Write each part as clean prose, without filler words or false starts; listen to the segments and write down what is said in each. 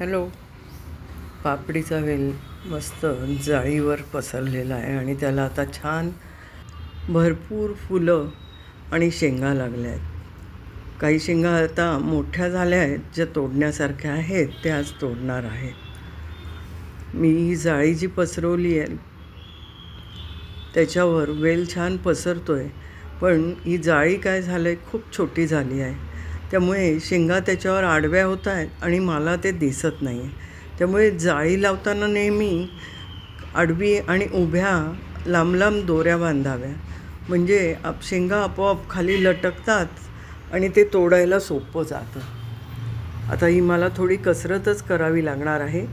Hello. पापडीचा वेल मस्त जाळीवर पसरलेला आहे आणि त्याला आता छान भरपूर फुलं आणि शेंगा लागल्या आहेत. काही शेंगा आता मोठ्या झाल्या आहेत, ज्या तोडण्यासारख्या आहेत त्या आज तोडणार आहे. मी ही जाळी जी पसरवली आहे त्याच्यावर वेल छान पसरतो आहे, पण ही जाळी काय झालं आहे, खूप छोटी झाली आहे. त्यामुळे शेंगा त्याच्यावर आडव्या होत आहेत आणि मला ते दिसत नाही आहे. त्यामुळे जाळी लावताना नेहमी आडवी आणि उभ्या लांब लांब दोऱ्या बांधाव्या, म्हणजे शेंगा आपोआप खाली लटकतात आणि ते तोडायला सोपं जातं. आता ही मला थोडी कसरतच करावी लागणार आहे.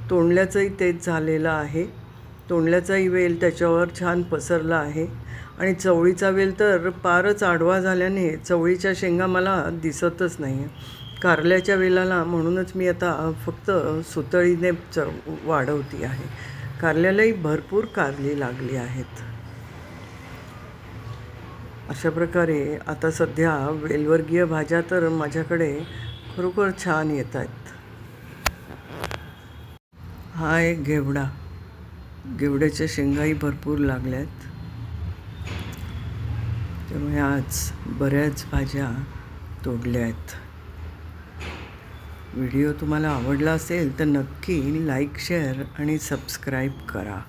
तोंडल्याचंही तेच झालेलं आहे. तोंडल्याचाही वेल त्याच्यावर छान पसरला आहे आणि चवळीचा वेल तर पारच आडवा झाल्याने चवळीच्या शेंगा मला दिसतच नाही आहे. कारल्याच्या वेलाला म्हणूनच मी आता फक्त सुतळीने वाढवती आहे. कारल्यालाही भरपूर कारली लागली आहेत. अशा प्रकारे आता सध्या वेलवर्गीय भाज्या तर माझ्याकडे खरोखर छान येत आहेत. हा एक घेवडा, घेवड्याच्या शेंगाही भरपूर लागल्या आहेत. त्यामुळे आज बऱ्याच भाज्या तोडल्या आहेत. व्हिडिओ तुम्हाला आवडला असेल तर नक्की लाईक, शेअर आणि सबस्क्राईब करा.